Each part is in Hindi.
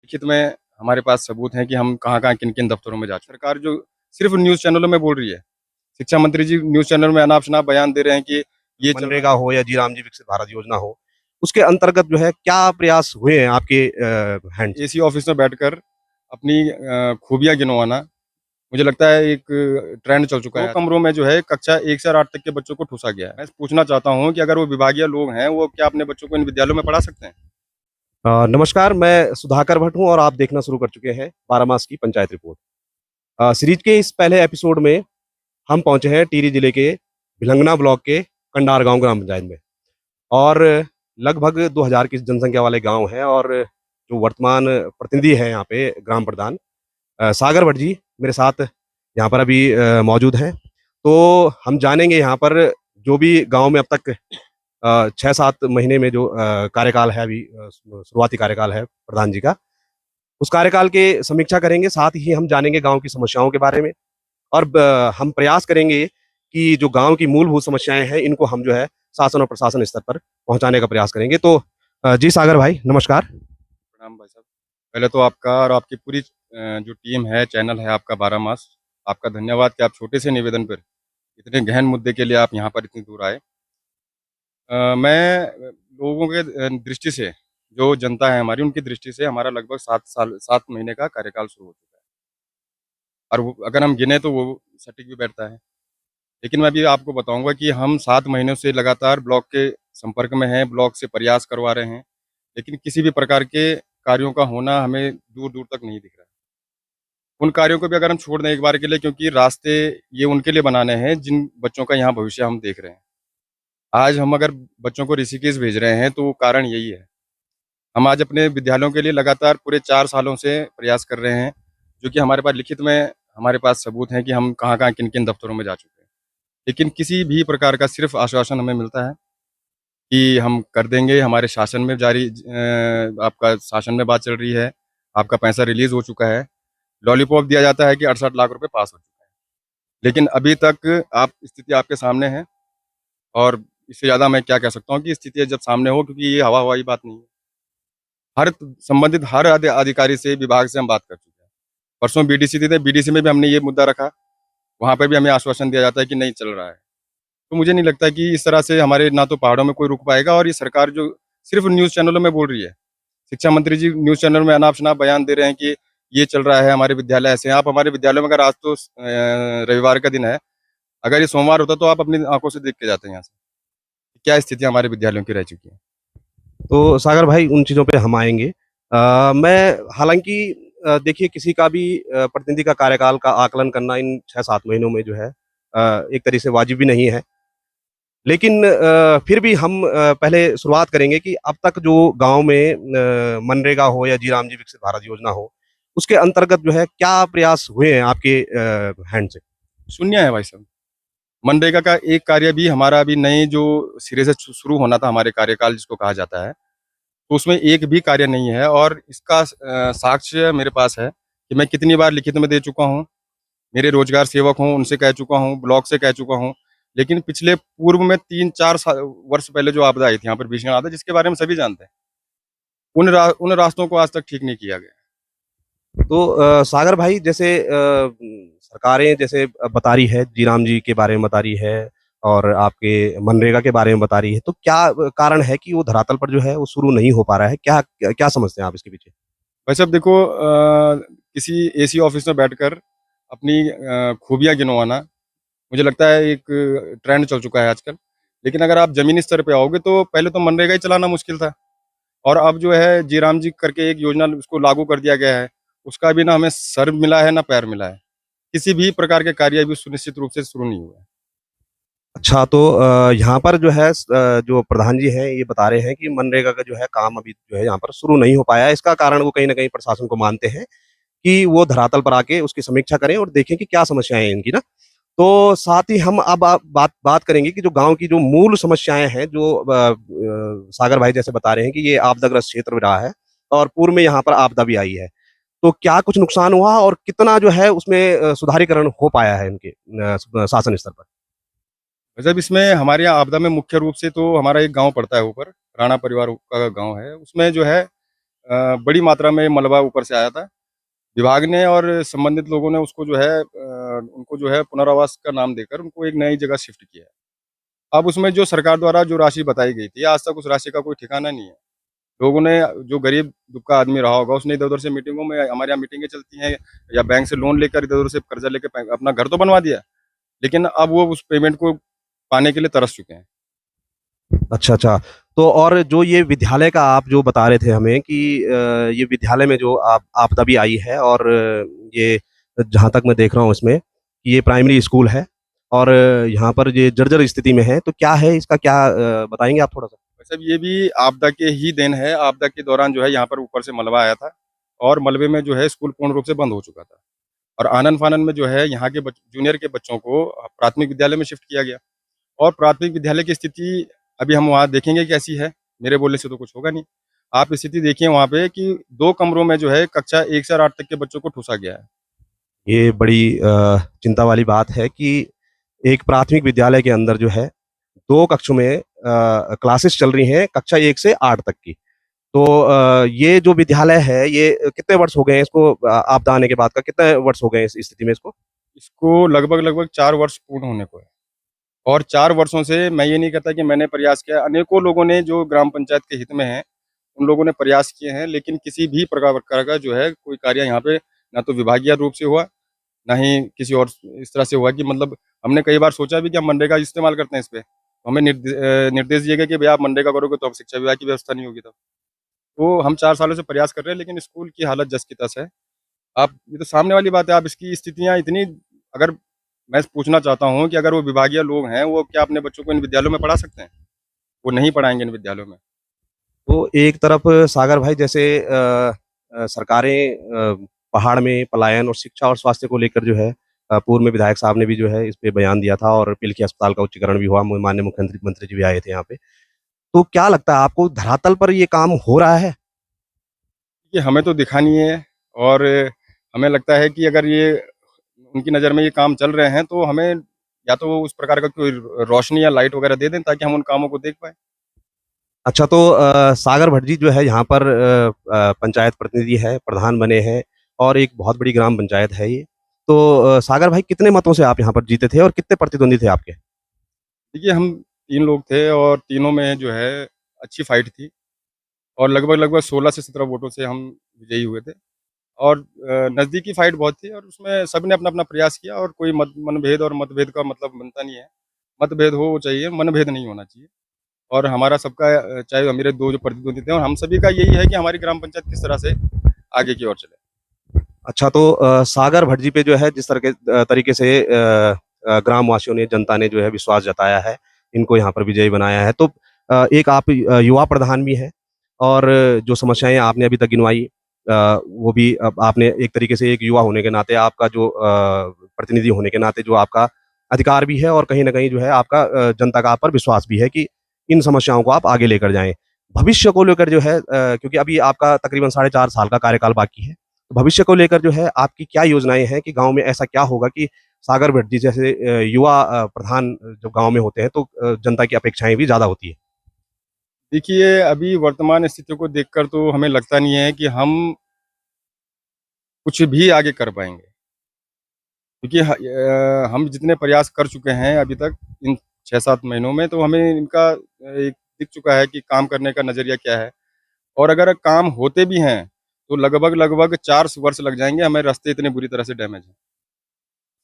लिखित में हमारे पास सबूत हैं कि हम कहाँ-कहाँ, किन-किन दफ्तरों में जा चुके हैं। सरकार जो सिर्फ़ न्यूज़ चैनलों में बोल रही है। शिक्षा मंत्री जी न्यूज़ चैनल में अनाप-शनाप बयान दे रहे हैं कि ये चल रहा मनरेगा हो या जी राम जी विकसित भारत योजना हो, उसके अंतर्गत जो है क्या प्रयास हुए हैं आपके हैंड है। से? एसी ऑफ़िस में बैठकर अपनी खूबियाँ गिनवाना, मुझे लगता है एक ट्रेंड चल चुका है। 2 कमरों में जो है कक्षा 1 से 8 तक के बच्चों को ठूँसा गया है। मैं पूछना चाहता हूँ कि अगर वो विभागीय लोग हैं, वो क्या अपने बच्चों को इन विद्यालयों में पढ़ा सकते हैं? नमस्कार, मैं सुधाकर भट्ट हूँ और आप देखना शुरू कर चुके हैं 12 मास की पंचायत रिपोर्ट। सीरीज के इस पहले एपिसोड में हम पहुंचे हैं टिहरी जिले के भिलंगना ब्लॉक के कंडार गांव ग्राम पंचायत में और लगभग 2000 की जनसंख्या वाले गांव हैं और जो वर्तमान प्रतिनिधि हैं यहाँ पे ग्राम प्रधान सागर भट्ट जी मेरे साथ यहाँ पर अभी मौजूद हैं। तो हम जानेंगे यहाँ पर जो भी गांव में अब तक 6-7 महीने में जो कार्यकाल है अभी शुरुआती कार्यकाल है प्रधान जी का, उस कार्यकाल के समीक्षा करेंगे। साथ ही हम जानेंगे गांव की समस्याओं के बारे में और हम प्रयास करेंगे कि जो गांव की मूलभूत समस्याएं हैं इनको हम जो है शासन और प्रशासन स्तर पर पहुंचाने का प्रयास करेंगे। तो जी सागर भाई नमस्कार। प्रणाम भाई साहब। पहले तो आपका और आपकी पूरी जो टीम है, चैनल है आपका 12 मास, आपका धन्यवाद कि आप छोटे से निवेदन पर इतने गहन मुद्दे के लिए आप यहाँ पर इतनी दूर आए। मैं लोगों के दृष्टि से, जो जनता है हमारी, उनकी दृष्टि से हमारा लगभग 7 महीने का कार्यकाल शुरू हो चुका है और वो अगर हम गिने तो वो सटीक भी बैठता है। लेकिन मैं अभी आपको बताऊँगा कि हम 7 महीनों से लगातार ब्लॉक के संपर्क में हैं, ब्लॉक से प्रयास करवा रहे हैं, लेकिन किसी भी प्रकार के कार्यों का होना हमें दूर-दूर तक नहीं दिख रहा है। उन कार्यों को भी अगर हम छोड़ दें एक बार के लिए, क्योंकि रास्ते ये उनके लिए बनाने हैं जिन बच्चों का यहाँ भविष्य हम देख रहे हैं। आज हम अगर बच्चों को ऋषिकेश भेज रहे हैं तो कारण यही है। हम आज अपने विद्यालयों के लिए लगातार पूरे 4 सालों से प्रयास कर रहे हैं, जो कि हमारे पास लिखित में हमारे पास सबूत हैं कि हम कहाँ-कहाँ, किन-किन दफ्तरों में जा चुके हैं। लेकिन किसी भी प्रकार का सिर्फ़ आश्वासन हमें मिलता है कि हम कर देंगे, हमारे शासन में आपका शासन में बात चल रही है, आपका पैसा रिलीज़ हो चुका है। लॉलीपॉप दिया जाता है कि 68 लाख रुपए पास हो चुका है। लेकिन अभी तक आप स्थिति आपके सामने है और इससे ज़्यादा मैं क्या कह सकता हूँ कि स्थिति जब सामने हो, क्योंकि ये हवा-हवाई बात नहीं है। संबंधित हर अधिकारी से, विभाग से हम बात कर चुके हैं। परसों बीडीसी थे, बीडीसी में भी हमने ये मुद्दा रखा, वहाँ पे भी हमें आश्वासन दिया जाता है कि नहीं चल रहा है। तो मुझे नहीं लगता कि इस तरह से हमारे ना तो पहाड़ों में कोई रुक पाएगा और ये सरकार जो सिर्फ़ न्यूज़ चैनलों में बोल रही है। शिक्षा मंत्री जी न्यूज़ चैनल में अनाप-शनाप बयान दे रहे हैं कि ये चल रहा है, हमारे विद्यालय ऐसे हैं। आप हमारे विद्यालयों में, अगर आज तो रविवार का दिन है, अगर ये सोमवार होता तो आप अपनी आँखों से देख के जाते यहाँ से। क्या स्थिति हमारे विद्यालयों की रह चुकी है। तो सागर भाई उन चीज़ों पे हम आएँगे। मैं हालाँकि देखिए किसी का भी प्रतिनिधि का कार्यकाल का आकलन करना इन 6-7 महीनों में जो है एक तरीके से वाजिब भी नहीं है। लेकिन फिर भी हम पहले शुरुआत करेंगे कि अब तक जो गाँव में मनरेगा हो या जी राम जी विकसित भारत योजना हो, उसके अंतर्गत जो है क्या प्रयास हुए हैं आपके हैंड से? शून्य है भाई साहब। मनरेगा का एक कार्य भी हमारा अभी नए जो सिरे से शुरू होना था, हमारे कार्यकाल जिसको कहा जाता है, तो उसमें एक भी कार्य नहीं है और इसका साक्ष्य मेरे पास है कि मैं कितनी बार लिखित में दे चुका हूँ। मेरे रोजगार सेवक हों, उनसे कह चुका हूँ, ब्लॉक से कह चुका हूँ। लेकिन पिछले पूर्व में 3-4 वर्ष पहले जो आपदा आई थी, यहाँ पर भीषण आपदा, जिसके बारे में सभी जानते हैं। उन रास्तों को आज तक ठीक नहीं किया गया। तो सागर भाई जैसे सरकारें जैसे बता रही है, जी राम जी के बारे में बता रही है और आपके मनरेगा के बारे में बता रही है, तो क्या कारण है कि वो धरातल पर जो है वो शुरू नहीं हो पा रहा है? क्या क्या समझते हैं आप इसके पीछे? भाई साहब देखो, किसी एसी ऑफिस में बैठकर अपनी खूबियाँ गिनवाना, मुझे लगता है एक ट्रेंड चल चुका है आजकल। लेकिन अगर आप ज़मीनी स्तर पे आओगे तो पहले तो मनरेगा ही चलाना मुश्किल था और अब जो है जी राम जी करके एक योजना उसको लागू कर दिया गया है। उसका भी ना हमें सर मिला है, ना पैर मिला है। किसी भी प्रकार के कार्य अभी सुनिश्चित रूप से शुरू नहीं हुए हैं। अच्छा तो यहाँ पर जो है जो प्रधान जी हैं ये बता रहे हैं कि मनरेगा का जो है काम अभी जो है यहाँ पर शुरू नहीं हो पाया है। इसका कारण वो कहीं न कहीं प्रशासन को मानते हैं कि वो धरातल पर आके उसकी समीक्षा करें और देखें कि क्या समस्याएँ हैं इनकी ना। तो साथ ही हम अब आप बात बात करेंगे कि जो गाँव की जो मूल समस्याएँ हैं जो सागर भाई जैसे बता रहे हैं कि ये आपदाग्रस्त क्षेत्र रहा है और पूर्व में यहाँ पर आपदा भी आई है। तो क्या कुछ नुकसान हुआ और कितना जो है उसमें सुधारीकरण हो पाया है इनके शासन स्तर पर? मतलब इसमें हमारे यहाँ आपदा में मुख्य रूप से तो हमारा एक गाँव पड़ता है ऊपर, राणा परिवार का गाँव है। उसमें जो है बड़ी मात्रा में मलबा ऊपर से आया था। विभाग ने और संबंधित लोगों ने उसको जो है उनको जो है पुनर्वास का नाम देकर उनको एक नई जगह शिफ्ट किया है। अब उसमें जो सरकार द्वारा जो राशि बताई गई थी, आज तक उस राशि का कोई ठिकाना नहीं है। लोगों ने, जो गरीब दुबका आदमी रहा होगा, उसने इधर-उधर से मीटिंगों में, हमारे यहाँ मीटिंगें चलती हैं या बैंक से लोन लेकर इधर-उधर से कर्जा लेके अपना घर तो बनवा दिया, लेकिन अब वो उस पेमेंट को पाने के लिए तरस चुके हैं। अच्छा, अच्छा। तो और जो ये विद्यालय का आप जो बता रहे थे हमें कि ये विद्यालय में जो आप आपदा भी आई है और ये जहाँ तक मैं देख रहा हूँ इसमें कि ये प्राइमरी स्कूल है और यहाँ पर ये जर्जर स्थिति में है, तो क्या है इसका क्या बताएँगे आप थोड़ा-सा? वैसे ये भी आपदा के ही देन है। आपदा के दौरान जो है यहाँ पर ऊपर से मलबा आया था और मलबे में जो है स्कूल पूर्ण रूप से बंद हो चुका था और आनन-फानन में जो है यहाँ के जूनियर के बच्चों को प्राथमिक विद्यालय में शिफ्ट किया गया और प्राथमिक विद्यालय की स्थिति अभी हम वहाँ देखेंगे कैसी है। मेरे बोलने से तो कुछ होगा नहीं। आप स्थिति देखिए वहाँ पे कि 2 कमरों में जो है कक्षा 1 से 8 तक के बच्चों को ठूँसा गया है। ये बड़ी चिंता वाली बात है कि एक प्राथमिक विद्यालय के अंदर जो है 2 कक्षों में क्लासेस चल रही हैं कक्षा 1 से 8 तक की। तो ये जो विद्यालय है ये कितने वर्ष हो गए हैं इसको आपदा आने के बाद का कितने वर्ष हो गए हैं इस स्थिति में इसको? इसको लगभग-लगभग 4 वर्ष पूर्ण होने को है और 4 वर्षों से मैं ये नहीं कहता कि मैंने प्रयास किया। अनेकों लोगों ने जो ग्राम पंचायत के हित में हैं, उन लोगों ने प्रयास किए हैं, लेकिन किसी भी प्रकार का जो है कोई कार्य यहाँ पे ना तो विभागीय रूप से हुआ, ना ही किसी और इस तरह से हुआ कि मतलब हमने कई बार सोचा भी कि हम मनरेगा इस्तेमाल करते हैं इस पे। तो हमें निर्देश दिए गए कि भैया आप मनरेगा करोगे तो अब शिक्षा विभाग की व्यवस्था नहीं होगी तब। तो हम 4 सालों से प्रयास कर रहे हैं, लेकिन स्कूल की हालत जस की तस है। आप ये तो सामने वाली बात है, आप इसकी स्थितियाँ इतनी, अगर मैं पूछना चाहता हूँ कि अगर वो विभागीय लोग हैं, वो क्या अपने बच्चों को इन विद्यालयों में पढ़ा सकते हैं? वो नहीं पढ़ाएँगे इन विद्यालयों में। तो एक तरफ सागर भाई जैसे सरकारें पहाड़ में पलायन और शिक्षा और स्वास्थ्य को लेकर जो है पूर्व में विधायक साहब ने भी जो है इस पे बयान दिया था और पिलखी अस्पताल का उच्चीकरण भी हुआ, माननीय मुख्यमंत्री मंत्री जी भी आए थे यहाँ पे। तो क्या लगता है आपको धरातल पर ये काम हो रहा है? ये हमें तो दिखा नहीं है और हमें लगता है कि अगर ये उनकी नज़र में ये काम चल रहे हैं, तो हमें या तो वो उस प्रकार का कोई रोशनी या लाइट वगैरह दे दें ताकि हम उन कामों को देख पाएँ। अच्छा तो सागर भट्ट जी जो है यहाँ पर पंचायत प्रतिनिधि है, प्रधान बने हैं और एक बहुत बड़ी ग्राम पंचायत है ये। तो सागर भाई कितने मतों से आप यहाँ पर जीते थे और कितने प्रतिद्वंदी थे आपके? देखिए, हम 3 लोग थे और तीनों में जो है अच्छी फाइट थी और लगभग-लगभग 16 से 17 वोटों से हम विजयी हुए थे और नज़दीकी फाइट बहुत थी और उसमें सबने अपना-अपना प्रयास किया और कोई मनभेद और मतभेद का मतलब बनता नहीं है। मतभेद हो चाहिए, मनभेद नहीं होना चाहिए और हमारा सबका चाहे मेरे 2 जो प्रतिद्वंदी थे और हम सभी का यही है कि हमारी ग्राम पंचायत किस तरह से आगे की ओर चले। अच्छा तो सागर भट्ट जी पे जो है जिस तरह के तरीके से ग्रामवासियों ने, जनता ने जो है विश्वास जताया है, इनको यहाँ पर विजयी बनाया है। तो एक आप युवा प्रधान भी हैं और जो समस्याएँ आपने अभी तक गिनवाई वो भी अब आपने एक तरीके से एक युवा होने के नाते आपका जो प्रतिनिधि होने के नाते जो आपका अधिकार भी है और कहीं न कहीं जो है आपका जनता का आप पर विश्वास भी है कि इन समस्याओं को आप आगे लेकर जाएँ। भविष्य को लेकर जो है क्योंकि अभी आपका तकरीबन साढ़े 4 साल का कार्यकाल बाकी है। तो भविष्य को लेकर जो है आपकी क्या योजनाएँ हैं कि गाँव में ऐसा क्या होगा कि सागर भट्ट जी जैसे युवा प्रधान जब गाँव में होते हैं तो जनता की अपेक्षाएँ भी ज़्यादा होती है। देखिए, अभी वर्तमान स्थितियों को देखकर तो हमें लगता नहीं है कि हम कुछ भी आगे कर पाएँगे। क्योंकि हम जितने प्रयास कर चुके हैं अभी तक इन 6-7 महीनों में, तो हमें इनका एक दिख चुका है कि काम करने का नज़रिया क्या है और अगर काम होते भी हैं, तो लगभग-लगभग 4 वर्ष लग जाएँगे, हमारे रास्ते इतने बुरी तरह से डैमेज हैं।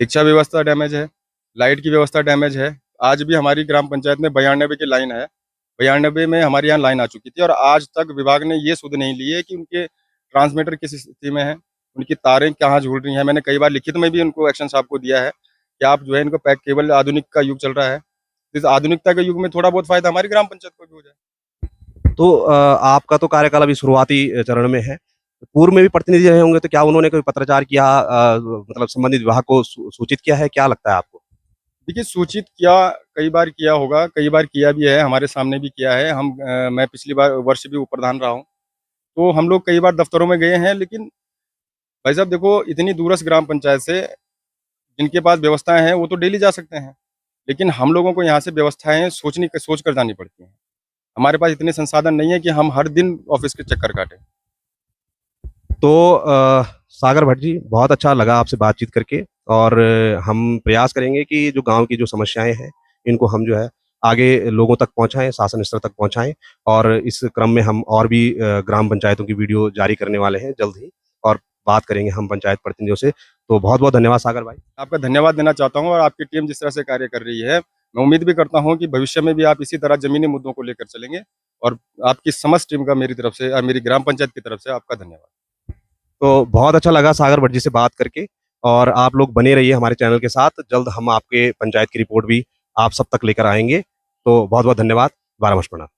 शिक्षा व्यवस्था डैमेज है, लाइट की व्यवस्था डैमेज है। आज भी हमारी ग्राम पंचायत में 92 की लाइन है। 92 में हमारे यहाँ लाइन आ चुकी थी और आज तक विभाग ने ये सुध नहीं ली है कि उनके ट्रांसमीटर किस स्थिति में है, उनकी तारें कहाँ झूल रही हैं। मैंने कई बार लिखित में भी उनको एक्शन साहब को दिया है कि आप जो है इनको पैक केबल, आधुनिक का युग चल रहा है। इस आधुनिकता के युग में थोड़ा बहुत फ़ायदा हमारी ग्राम पंचायत को भी हो जाए। तो आपका तो कार्यकाल अभी शुरुआती चरण में है। पूर्व में भी प्रतिनिधि रहे होंगे तो क्या उन्होंने कोई पत्राचार किया मतलब संबंधित विभाग को सूचित किया है? क्या लगता है आपको? देखिए, सूचित किया, कई बार किया होगा, कई बार किया भी है, हमारे सामने भी किया है। मैं पिछली बार वर्ष भी उपप्रधान रहा हूँ, तो हम लोग कई बार दफ्तरों में गए हैं, लेकिन भाई साहब देखो, इतनी दूरस्थ ग्राम पंचायत से जिनके पास व्यवस्थाएँ हैं, वो तो डेली जा सकते हैं। लेकिन हम लोगों को यहाँ से व्यवस्थाएँ सोच कर जानी पड़ती हैं। हमारे पास इतने संसाधन नहीं है कि हम हर दिन ऑफ़िस के चक्कर काटें। तो सागर भट्ट जी, बहुत अच्छा लगा आपसे बातचीत करके, और हम प्रयास करेंगे कि जो गांव की जो समस्याएं हैं इनको हम जो है आगे लोगों तक पहुंचाएं, शासन स्तर तक पहुंचाएं। और इस क्रम में हम और भी ग्राम पंचायतों की वीडियो जारी करने वाले हैं जल्द ही, और बात करेंगे हम पंचायत प्रतिनिधियों से। तो बहुत बहुत धन्यवाद सागर भाई। आपका धन्यवाद देना चाहता हूँ, और आपकी टीम जिस तरह से कार्य कर रही है, मैं उम्मीद भी करता हूँ कि भविष्य में भी आप इसी तरह ज़मीनी मुद्दों को लेकर चलेंगे, और आपकी समस्त टीम का मेरी तरफ से और मेरी ग्राम पंचायत की तरफ से आपका धन्यवाद। तो बहुत अच्छा लगा सागर भट्ट जी से बात करके, और आप लोग बने रहिए हमारे चैनल के साथ। जल्द हम आपके पंचायत की रिपोर्ट भी आप सब तक लेकर आएंगे। तो बहुत बहुत धन्यवाद। बारहमास प्रणाम।